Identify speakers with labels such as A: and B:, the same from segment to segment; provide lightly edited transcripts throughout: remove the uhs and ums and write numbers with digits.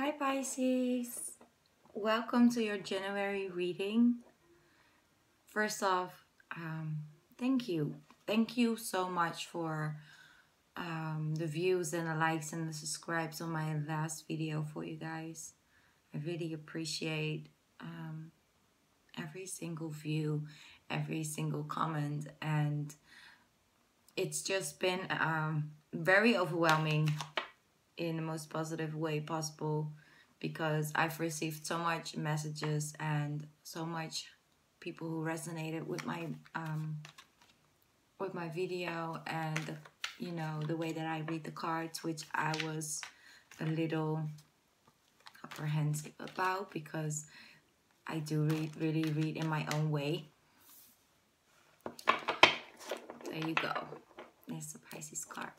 A: Hi Pisces, welcome to your January reading. First off, thank you. Thank you so much for the views and the likes and the subscribes on my last video for you guys. I really appreciate every single view, every single comment, and it's just been very overwhelming in the most positive way possible, because I've received so much messages and so much people who resonated with my video, and the way that I read the cards, which I was a little apprehensive about, because I do really read in my own way. There you go. There's the Pisces card.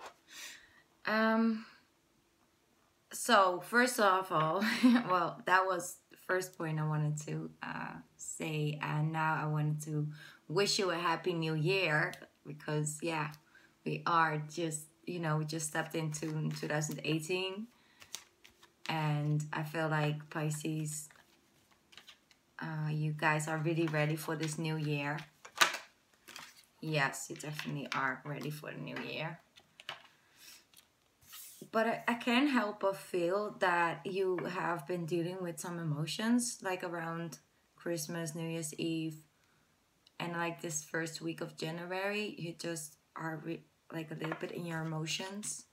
A: So first of all, well, that was the first point I wanted to say, and now I wanted to wish you a happy new year, because yeah, we are just, we just stepped into 2018, and I feel like Pisces, you guys are really ready for this new year. Yes, you definitely are ready for the new year. But I can't help but feel that you have been dealing with some emotions, like around Christmas, New Year's Eve, and like this first week of January. You just are like a little bit in your emotions.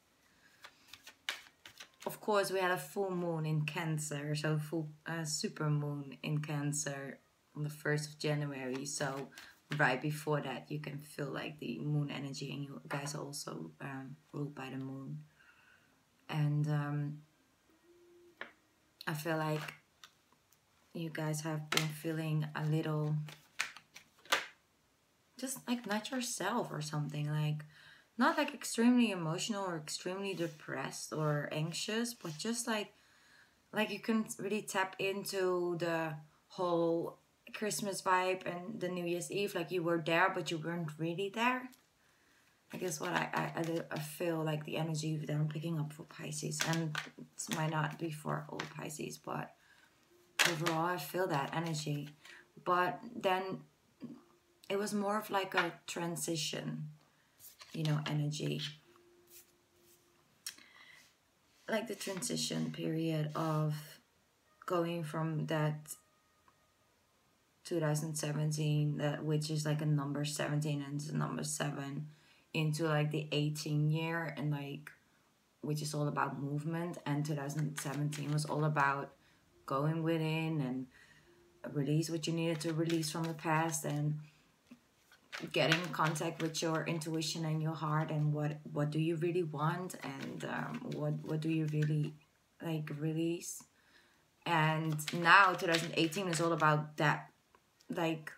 A: Of course, we had a full moon in Cancer, so full super moon in Cancer on the 1st of January. So right before that, you can feel like the moon energy, and you guys are also ruled by the moon. And I feel like you guys have been feeling a little just like not yourself or something, like not like extremely emotional or extremely depressed or anxious, but just like you can really tap into the whole Christmas vibe and the New Year's Eve, like you were there but you weren't really there. I guess what I feel like the energy that I'm picking up for Pisces, and it might not be for all Pisces, but overall I feel that energy. But then it was more of like a transition, energy. Like the transition period of going from that 2017, which is like a number 17 and the number 7, into like the 18 year, and like which is all about movement, and 2017 was all about going within and release what you needed to release from the past, and getting in contact with your intuition and your heart, and what do you really want, and what do you really like release. And now 2018 is all about that, like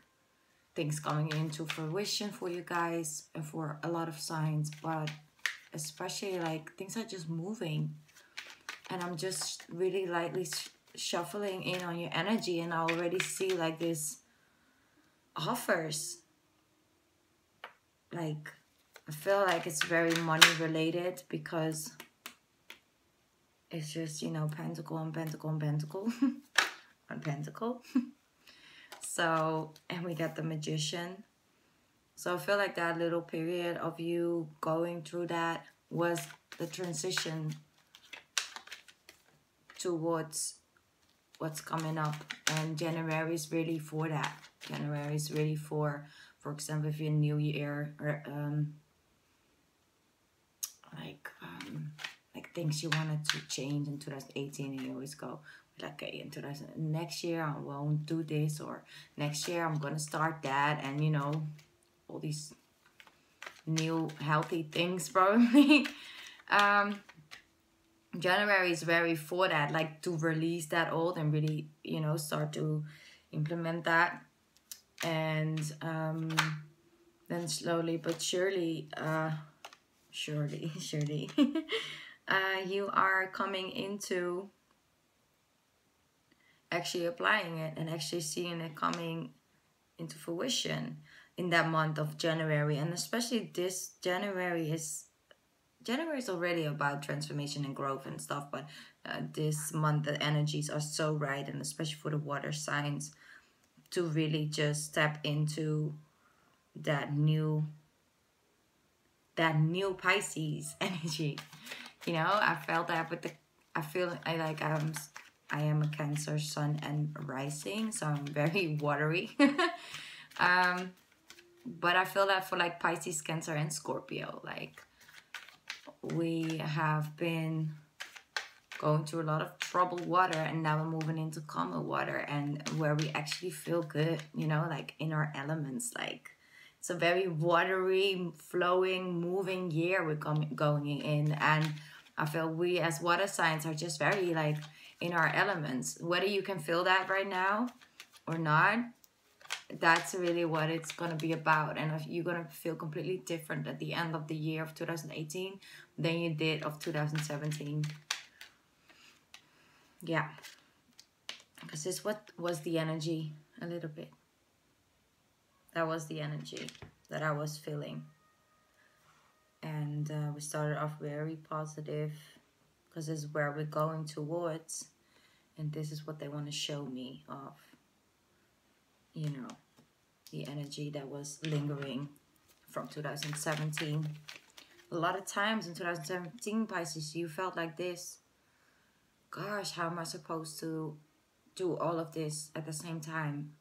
A: things coming into fruition for you guys and for a lot of signs, but especially like things are just moving, and I'm just really lightly shuffling in on your energy, and I already see like this offers. Like I feel like it's very money related, because it's just, pentacle and pentacle and pentacle on pentacle. So, and we got the Magician. So I feel like that little period of you going through that was the transition towards what's coming up. And January is really for that. January is really for example, if you're New Year, or like things you wanted to change in 2018, and you always go like, okay, in next year I won't do this, or next year I'm gonna start that, and all these new healthy things probably. January is very for that, like to release that old and really, start to implement that. And then slowly but surely, surely, you are coming into actually applying it and actually seeing it coming into fruition in that month of January. And especially this January is January is already about transformation and growth and stuff, but this month the energies are so right, and especially for the water signs, to really just step into that new Pisces energy. You know, I felt that with the I feel I like I am a Cancer sun and rising, so I'm very watery. um, but I feel that for like Pisces, Cancer, and Scorpio, like we have been going through a lot of troubled water, and now we're moving into calmer water, and where we actually feel good, you know, like in our elements. Like it's a very watery, flowing, moving year we're going in, and I feel we as water signs are just very like in our elements. Whether you can feel that right now or not, that's really what it's going to be about. And if you're going to feel completely different at the end of the year of 2018 than you did of 2017. Yeah, because this what was the energy a little bit. That was the energy that I was feeling. And we started off very positive, because this is where we're going towards, and this is what they want to show me of, you know, the energy that was lingering from 2017. A lot of times in 2017, Pisces, you felt like this. Gosh, how am I supposed to do all of this at the same time?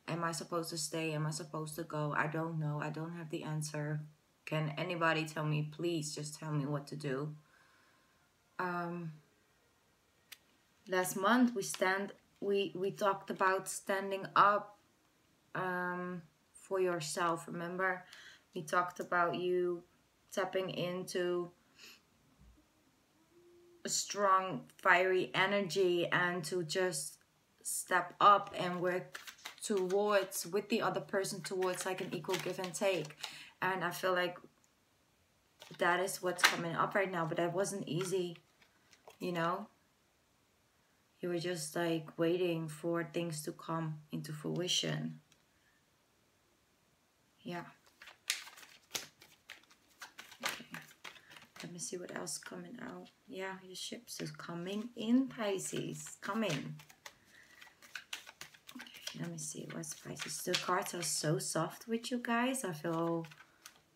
A: Am I supposed to stay? Am I supposed to go? I don't know. I don't have the answer. Can anybody tell me? Please just tell me what to do. Last month we talked about standing up for yourself. Remember, we talked about you tapping into a strong, fiery energy, and to just step up and work towards with the other person towards like an equal give and take. And I feel like that is what's coming up right now, but that wasn't easy, you know. You were just like waiting for things to come into fruition. Yeah. Okay. Let me see what else coming out. Yeah, your ships is coming in, Pisces. Coming. Okay, let me see what's Pisces. The cards are so soft with you guys. I feel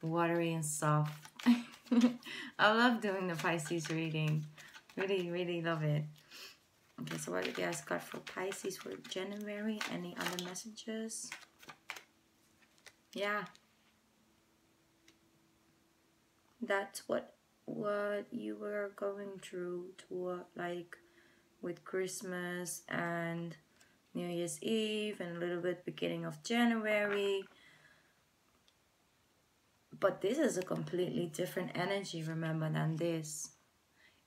A: watery and soft. I love doing the Pisces reading. Really, really love it. Okay, so what do you guys got for Pisces for January? Any other messages? Yeah. That's what you were going through to like with Christmas and New Year's Eve and a little bit beginning of January. But this is a completely different energy, remember, than this.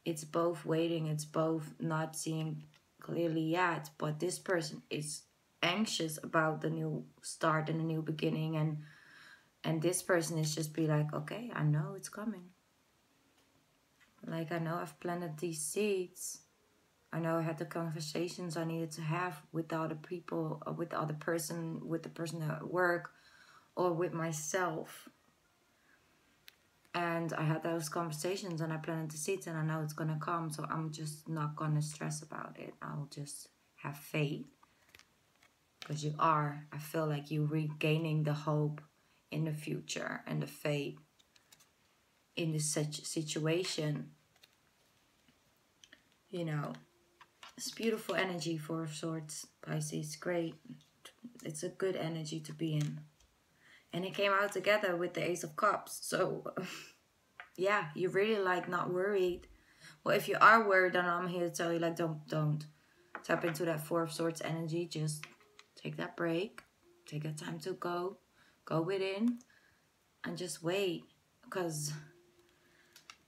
A: It's both waiting, it's both not seeing clearly yet, but this person is anxious about the new start and the new beginning, and this person is just be like, okay, I know it's coming. Like, I know I've planted these seeds. I know I had the conversations I needed to have with the other people, or with the other person, with the person at work, or with myself. And I had those conversations and I planted the seeds, and I know it's gonna come, so I'm just not gonna stress about it. I'll just have faith. Because you are, I feel like you're regaining the hope in the future and the faith in this such situation. You know, it's beautiful energy for sorts, Pisces. Great. It's a good energy to be in. And it came out together with the Ace of Cups. So, yeah, you're really like not worried. Well, if you are worried, then I'm here to tell you, like, don't tap into that Four of Swords energy. Just take that break. Take that time to go within, and just wait. Because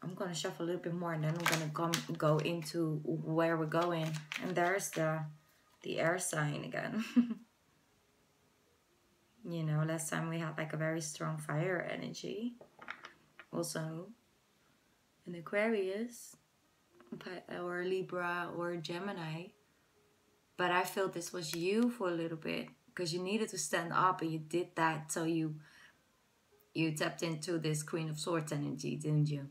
A: I'm going to shuffle a little bit more, and then I'm going to go into where we're going. And there's the air sign again. You know, last time we had like a very strong fire energy. Also, an Aquarius, or Libra, or Gemini. But I feel this was you for a little bit, because you needed to stand up, and you did that. So you tapped into this Queen of Swords energy, didn't you?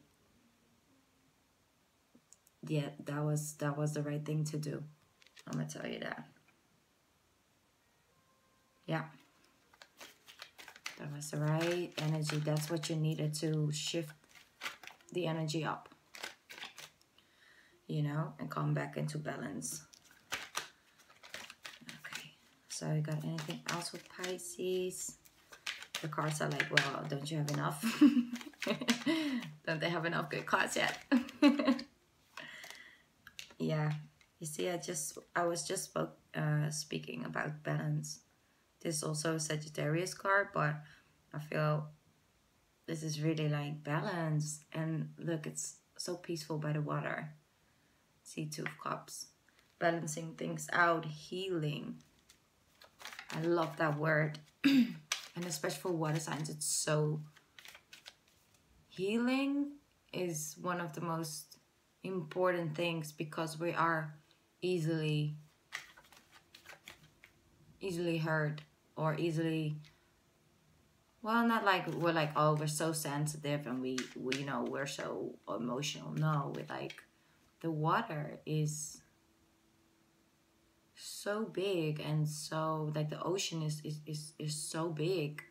A: yeah, that was the right thing to do. I'm gonna tell you that. Yeah, that was the right energy. That's what you needed to shift the energy up, you know, and come back into balance. Okay, so you got anything else with Pisces? The cards are like, well, don't you have enough? Don't they have enough good cards yet? Yeah, you see, I was just speaking about balance. This is also a Sagittarius card, but I feel this is really like balance. And look, it's so peaceful by the water. See, Two of Cups. Balancing things out, healing. I love that word. And especially for water signs, it's so... Healing is one of the most important things because we are easily hurt or easily, well, not like we're like, oh, we're so sensitive and we you know, we're so emotional. No, with like the water is so big, and so like the ocean is so big,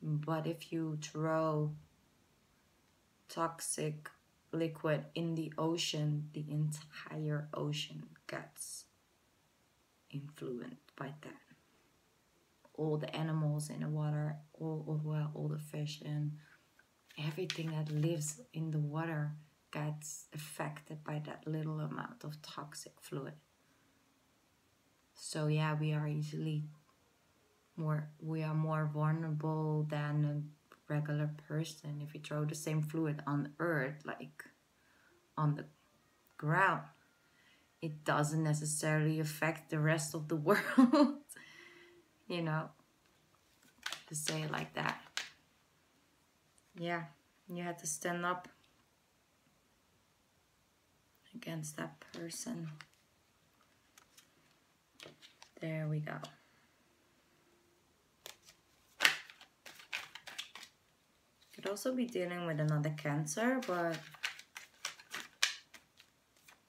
A: but if you throw toxic liquid in the ocean, the entire ocean gets influenced by that. All the animals in the water, all the fish and everything that lives in the water gets affected by that little amount of toxic fluid. So yeah, we are more vulnerable than a regular person. If you throw the same fluid on earth, like on the ground, it doesn't necessarily affect the rest of the world. You know, to say it like that. Yeah, you had to stand up against that person. There we go. Could also be dealing with another Cancer, but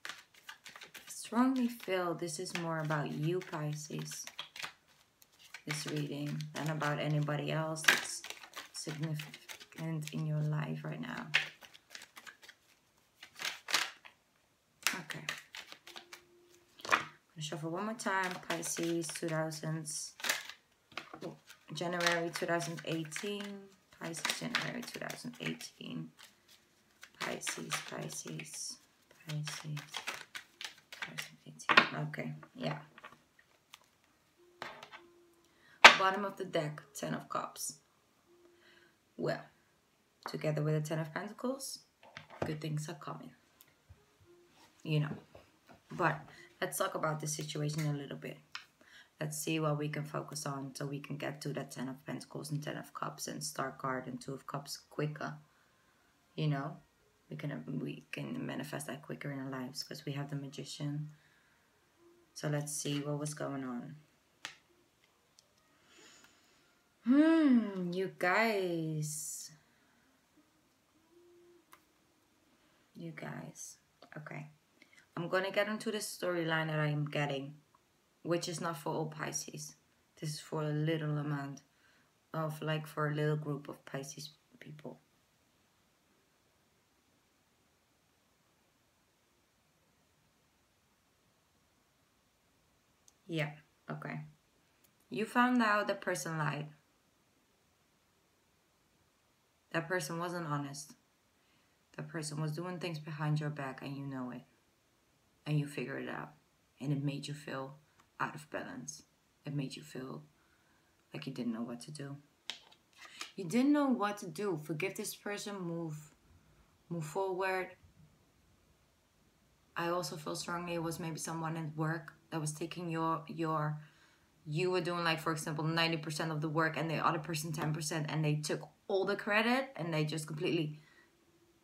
A: I strongly feel this is more about you, Pisces, this reading, than about anybody else that's significant in your life right now. Okay. I'm gonna shuffle one more time. Pisces, January 2018. Pisces, January 2018. Pisces, Pisces, Pisces, 2018. Okay, yeah. Bottom of the deck, Ten of Cups. Well, together with the Ten of Pentacles, good things are coming. You know. But let's talk about the situation a little bit. Let's see what we can focus on so we can get to that Ten of Pentacles and Ten of Cups and Star card and Two of Cups quicker. You know, we can manifest that quicker in our lives because we have the Magician. So let's see what was going on. You guys. Okay. I'm going to get into the storyline that I am getting, which is not for all Pisces. This is for a little amount of, like, for a little group of Pisces people. Yeah, okay. You found out the person lied. That person wasn't honest. That person was doing things behind your back and you know it. And you figure it out. And it made you feel out of balance. It made you feel like you didn't know what to do. You didn't know what to do. Forgive this person, move forward. I also feel strongly it was maybe someone at work that was taking you were doing, like, for example, 90% of the work and the other person 10%, and they took all the credit and they just completely,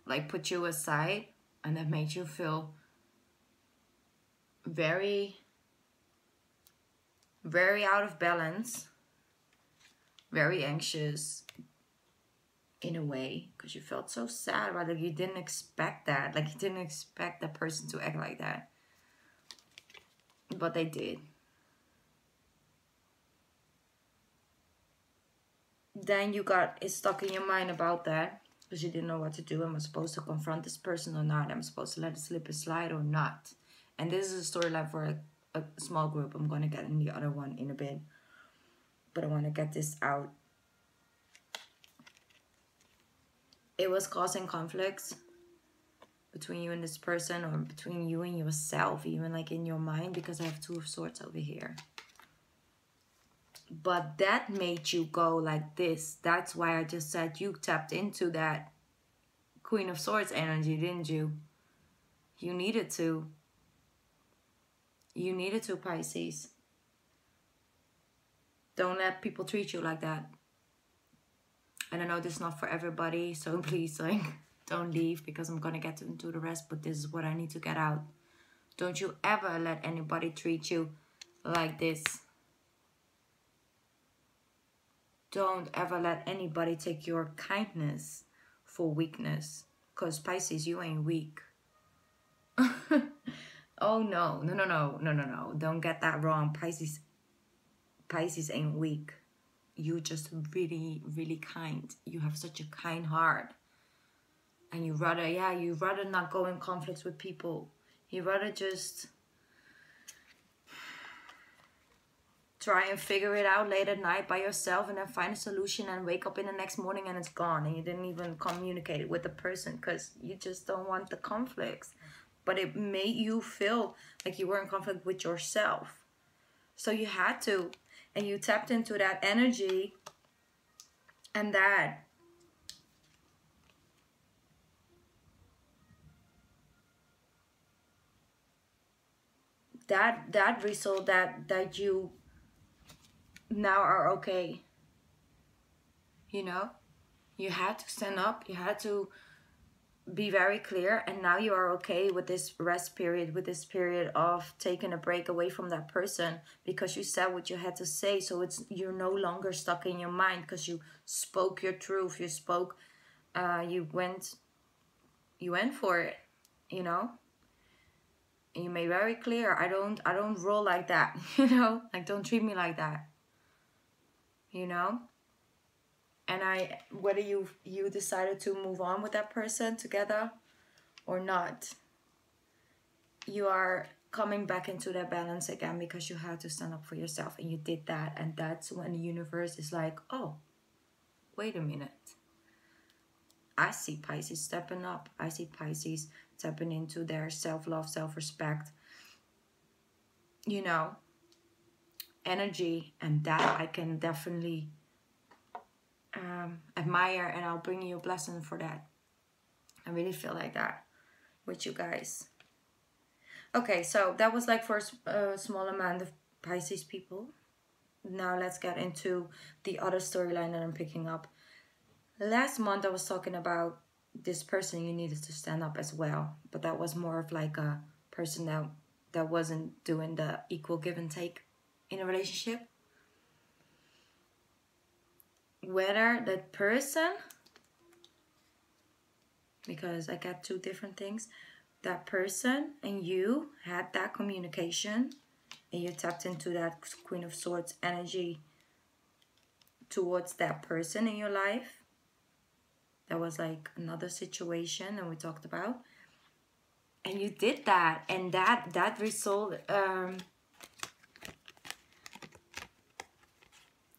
A: like, put you aside, and that made you feel very, very out of balance, very anxious, in a way, because you felt so sad about it. You didn't expect that. Like, you didn't expect that person to act like that. But they did. Then you got it stuck in your mind about that, because you didn't know what to do. Am I supposed to confront this person or not? Am I supposed to let it slip and slide or not? And this is a storyline for a small group. I'm going to get in the other one in a bit. But I want to get this out. It was causing conflicts between you and this person, or between you and yourself, even like in your mind, because I have Two of Swords over here. But that made you go like this. That's why I just said you tapped into that Queen of Swords energy, didn't you? You needed to. You needed to, Pisces. Don't let people treat you like that. And I know this is not for everybody, so please, like, don't leave, because I'm gonna get into the rest, but this is what I need to get out. Don't you ever let anybody treat you like this. Don't ever let anybody take your kindness for weakness, because Pisces, you ain't weak. Oh no, no, no, no, no, no, no. Don't get that wrong. Pisces ain't weak. You're just really, really kind. You have such a kind heart. And you rather not go in conflicts with people. You rather just try and figure it out late at night by yourself, and then find a solution and wake up in the next morning and it's gone. And you didn't even communicate it with the person because you just don't want the conflicts. But it made you feel like you were in conflict with yourself. So you had to. And you tapped into that energy, and that result that you now are okay. You know, you had to stand up, you had to be very clear, and now you are okay with this rest period, with this period of taking a break away from that person, because you said what you had to say. So you're no longer stuck in your mind, because you spoke your truth. You spoke, you went for it, you know. And you made very clear, I don't roll like that, you know, like, don't treat me like that, you know. And whether you decided to move on with that person together or not, you are coming back into that balance again, because you had to stand up for yourself, and you did that. And that's when the universe is like, oh, wait a minute. I see Pisces stepping up. I see Pisces tapping into their self-love, self-respect, you know, energy. And that I can definitely admire, and I'll bring you a blessing for that. I really feel like that with you guys. Okay, so that was like for a small amount of Pisces people. Now let's get into the other storyline that I'm picking up. Last month I was talking about this person you needed to stand up as well, but that was more of like a person that wasn't doing the equal give and take in a relationship. Whether that person, because I got two different things, that person and you had that communication, and you tapped into that Queen of Swords energy towards that person in your life. That was like another situation that we talked about. And you did that, and that result,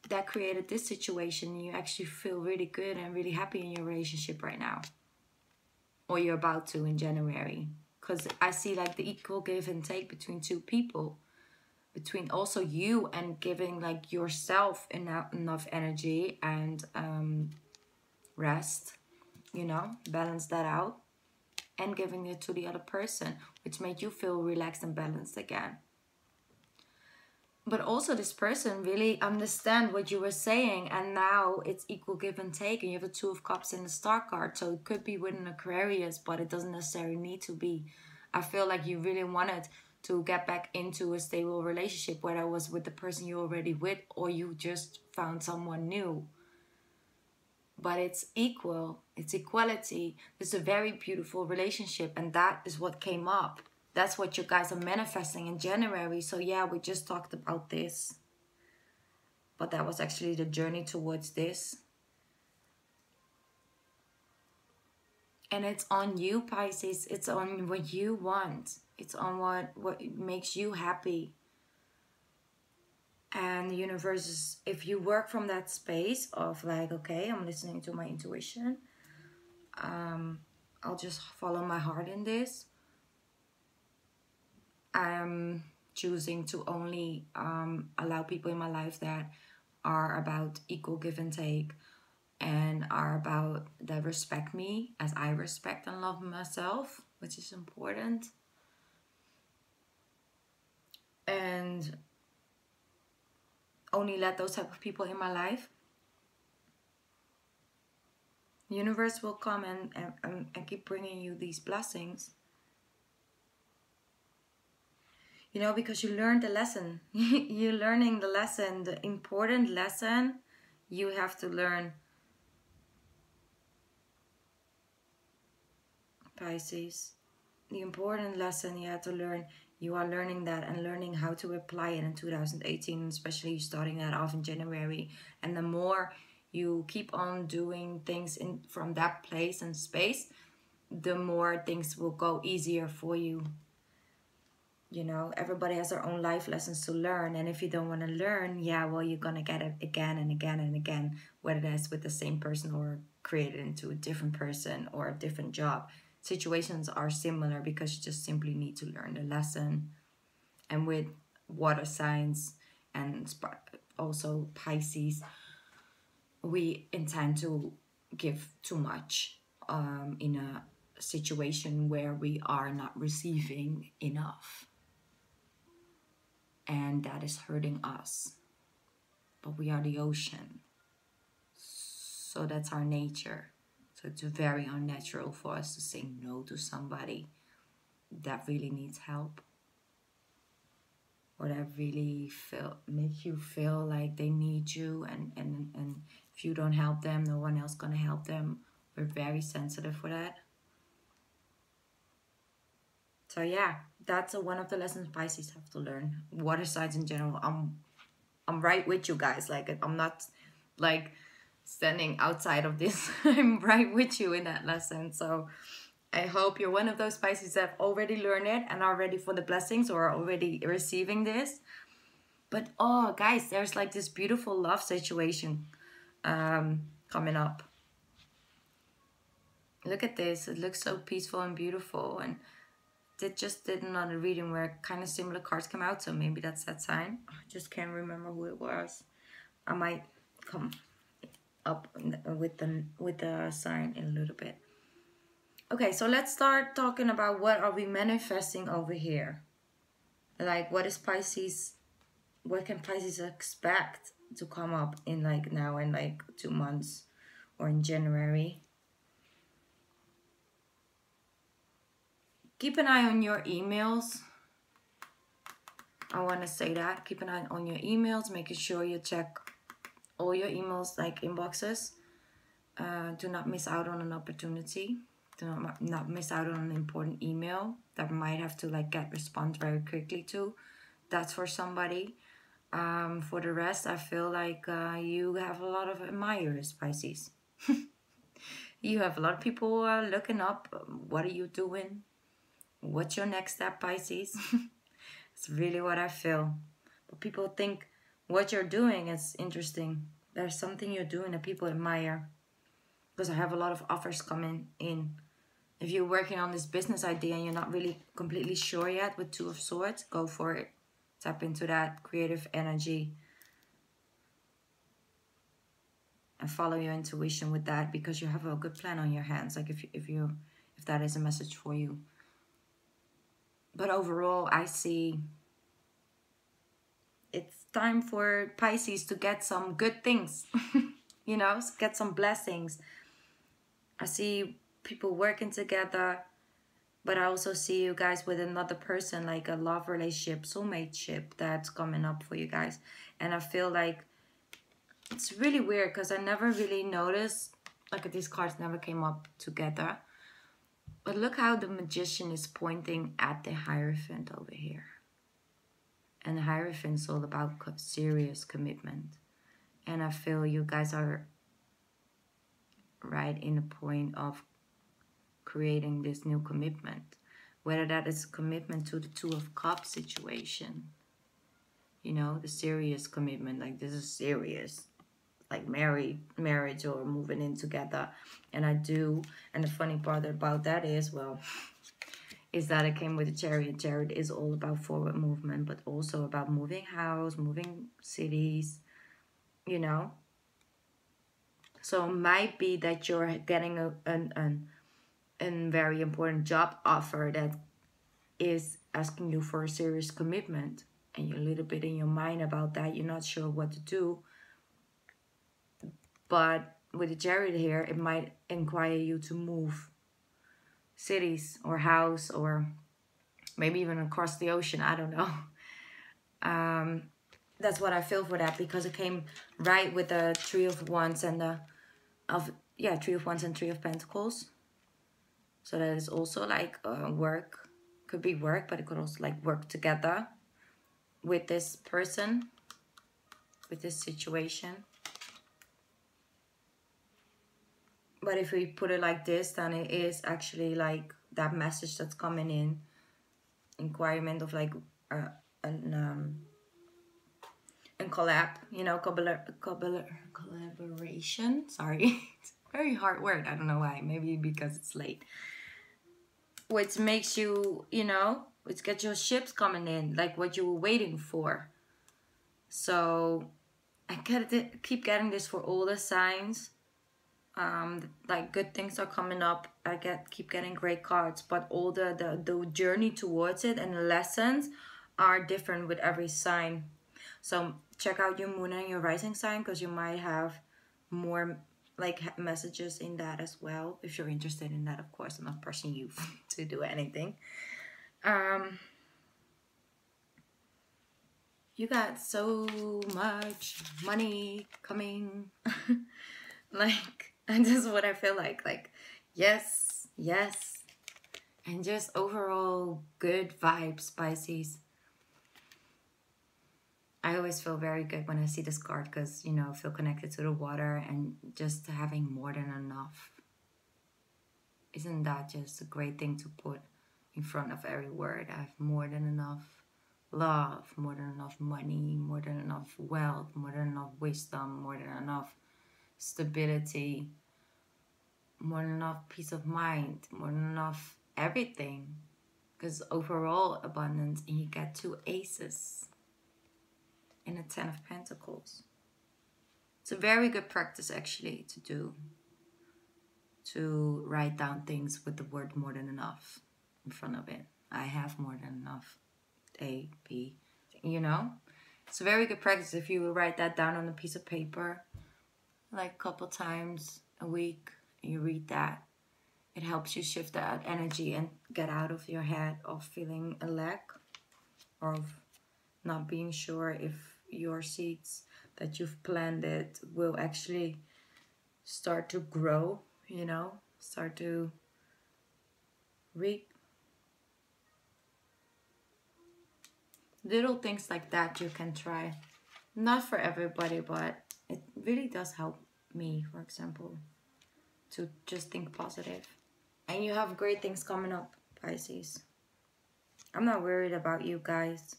A: that created this situation. You actually feel really good and really happy in your relationship right now, or you're about to in January, because I see like the equal give and take between two people, between also you and giving like yourself enough energy and rest, you know, balance that out, and giving it to the other person, which made you feel relaxed and balanced again. But also this person really understand what you were saying, and now it's equal give and take, and you have a Two of Cups in the Star card. So it could be with an Aquarius, but it doesn't necessarily need to be. I feel like you really wanted to get back into a stable relationship, whether it was with the person you're already with or you just found someone new. but it's equal, it's equality. It's a very beautiful relationship, and that is what came up. That's what you guys are manifesting in January. So yeah, we just talked about this, but that was actually the journey towards this. And it's on you, Pisces. It's on what you want. It's on what makes you happy. And the universe is, if you work from that space of like, okay, I'm listening to my intuition, I'll just follow my heart in this. I'm choosing to only allow people in my life that are about equal give and take, and are about that respect me as I respect and love myself, which is important. And only let those type of people in my life. The universe will come and keep bringing you these blessings. You know, because you learned the lesson. You're learning the lesson, the important lesson you have to learn. Pisces, the important lesson you have to learn, you are learning that and learning how to apply it in 2018, especially starting that off in January. And the more you keep on doing things from that place and space, the more things will go easier for you. You know, everybody has their own life lessons to learn, and if you don't want to learn, yeah, well, you're gonna get it again and again and again, whether that's with the same person or created into a different person or a different job. Situations are similar because you just simply need to learn the lesson. And with water signs and also Pisces, we intend to give too much in a situation where we are not receiving enough, and that is hurting us. But we are the ocean, so that's our nature. So it's very unnatural for us to say no to somebody that really needs help, or that really make you feel like they need you, and if you don't help them, no one else gonna help them. We're very sensitive for that. So yeah, that's one of the lessons Pisces have to learn. Water signs in general, I'm right with you guys. Like, I'm not like standing outside of this. I'm right with you in that lesson. So I hope you're one of those Pisces that have already learned it and are ready for the blessings, or are already receiving this. But oh guys, there's like this beautiful love situation coming up. Look at this. It looks so peaceful and beautiful. And just did another reading where kind of similar cards come out, so maybe that's that sign. I just can't remember who it was. I might come up with the sign in a little bit. Okay, so let's start talking about what are we manifesting over here. Like, what is Pisces? What can Pisces expect to come up in like now in like 2 months, or in January? Keep an eye on your emails. I want to say that. Keep an eye on your emails, making sure you check all your emails, like inboxes. Do not miss out on an opportunity. Do not miss out on an important email that might have to like get response very quickly to. That's for somebody. For the rest, I feel like you have a lot of admirers, Pisces. You have a lot of people looking up. What are you doing? What's your next step, Pisces? It's really what I feel. But people think what you're doing is interesting. There's something you're doing that people admire. Because I have a lot of offers coming in. If you're working on this business idea and you're not really completely sure yet with Two of Swords, go for it. Tap into that creative energy. And follow your intuition with that, because you have a good plan on your hands. Like if that is a message for you. But overall, I see it's time for Pisces to get some good things. You know, get some blessings. I see people working together, but I also see you guys with another person, like a love relationship, soulmateship that's coming up for you guys. And I feel like it's really weird because I never really noticed like these cards never came up together. But look how the Magician is pointing at the Hierophant over here. And the Hierophant's all about serious commitment. And I feel you guys are right in the point of creating this new commitment. Whether that is commitment to the Two of Cups situation. You know, the serious commitment. Like, this is serious. Like marriage or moving in together. And I do. And the funny part about that is, well, is that it came with the Chariot. Chariot is all about forward movement, but also about moving house, moving cities, you know. So it might be that you're getting a very important job offer that is asking you for a serious commitment, and you're a little bit in your mind about that. You're not sure what to do. But with the Chariot here, it might inquire you to move cities or house, or maybe even across the ocean. I don't know. That's what I feel for that, because it came right with the Three of Wands and Three of Wands and Three of Pentacles. So that is also like work. Could be work, but it could also like work together with this person, with this situation. But if we put it like this, then it is actually like that message that's coming in. Inquirement of like and collab, you know, collaboration. Sorry, it's a very hard word. I don't know why. Maybe because it's late. Which makes you, you know, which gets your ships coming in, like what you were waiting for. So I keep getting this for all the signs. Like good things are coming up. I keep getting great cards, but all the journey towards it and the lessons are different with every sign. So check out your moon and your rising sign, because you might have more like messages in that as well, if you're interested in that. Of course, I'm not pressing you to do anything. You got so much money coming. Like, and this is what I feel like yes, and just overall good vibes, Pisces. I always feel very good when I see this card, because, you know, I feel connected to the water and just having more than enough. Isn't that just a great thing to put in front of every word? I have more than enough love, more than enough money, more than enough wealth, more than enough wisdom, more than enough stability, more than enough peace of mind, more than enough everything. Because overall abundance, and you get 2 aces. And a 10 of Pentacles. It's a very good practice actually to do. To write down things with the word more than enough in front of it. I have more than enough. A, B, you know? It's a very good practice if you write that down on a piece of paper. Like a couple times a week. You read that. It helps you shift that energy and get out of your head of feeling a lack. Or of not being sure if your seeds that you've planted will actually start to grow, you know, start to reap. Little things like that you can try. Not for everybody, but it really does help me, for example, to just think positive. And you have great things coming up, Pisces. I'm not worried about you guys.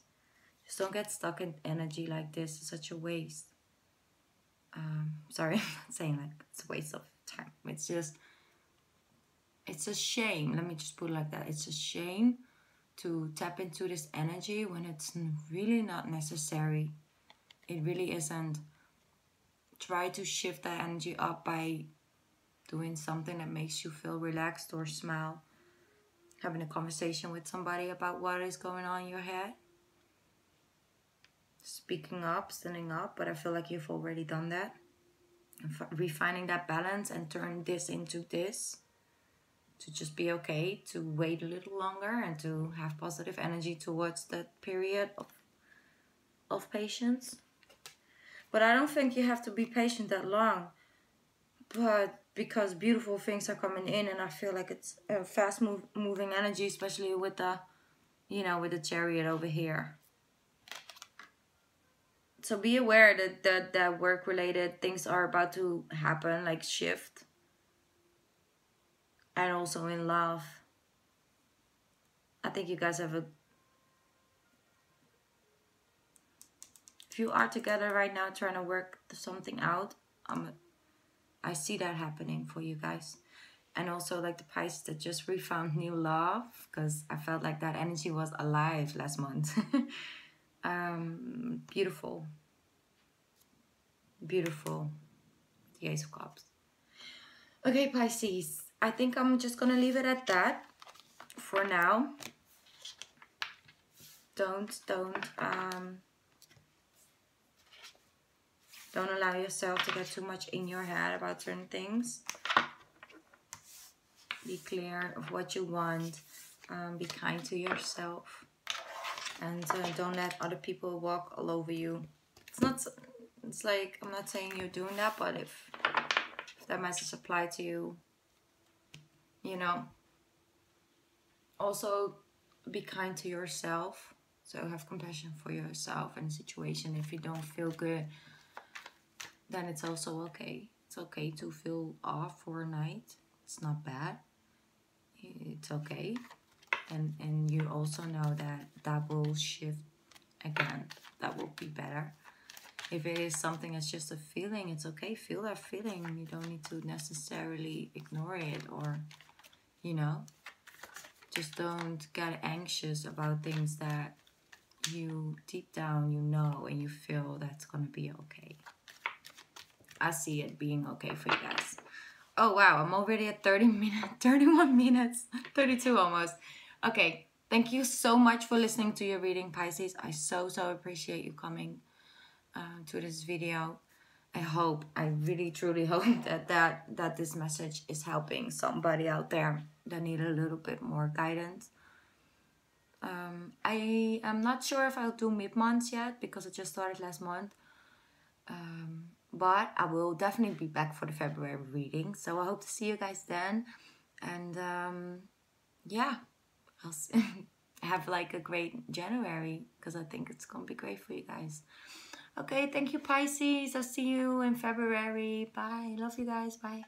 A: Just don't get stuck in energy like this. It's such a waste. Sorry, I'm not saying like it's a waste of time. It's a shame. Let me just put it like that. It's a shame to tap into this energy when it's really not necessary. It really isn't. Try to shift that energy up by doing something that makes you feel relaxed, or smile. Having a conversation with somebody about what is going on in your head. Speaking up, standing up, but I feel like you've already done that. Refining that balance and turn this into this. To just be okay, to wait a little longer and to have positive energy towards that period of patience. But I don't think you have to be patient that long. But because beautiful things are coming in, and I feel like it's a moving energy, especially with the, you know, with the Chariot over here. So be aware that work related things are about to happen, like shift. And also in love, I think you guys have a, if you are together right now trying to work something out, I see that happening for you guys. And also like the Pisces that just refound new love, because I felt like that energy was alive last month. Beautiful. Beautiful. The Ace of Cups. Okay, Pisces. I think I'm just gonna leave it at that for now. Don't allow yourself to get too much in your head about certain things. Be clear of what you want. Be kind to yourself. And don't let other people walk all over you. It's like, I'm not saying you're doing that, but if that message applied to you, you know. Also, be kind to yourself. So have compassion for yourself in a situation. If you don't feel good, then it's also okay. It's okay to feel off for a night. It's not bad. It's okay. And you also know that will shift again. That will be better. If it is something that's just a feeling, it's okay. Feel that feeling. You don't need to necessarily ignore it, or, you know, just don't get anxious about things that you deep down you know and you feel that's gonna be okay. I see it being okay for you guys. Oh wow, I'm already at 31 minutes, 32 almost. Okay, thank you so much for listening to your reading, Pisces. I so appreciate you coming to this video. I really truly hope that this message is helping somebody out there that need a little bit more guidance. I am not sure if I'll do mid-months yet because I just started last month. But I will definitely be back for the February reading. So I hope to see you guys then. And yeah, I'll have like a great January because I think it's going to be great for you guys. Okay, thank you, Pisces. I'll see you in February. Bye. Love you guys. Bye.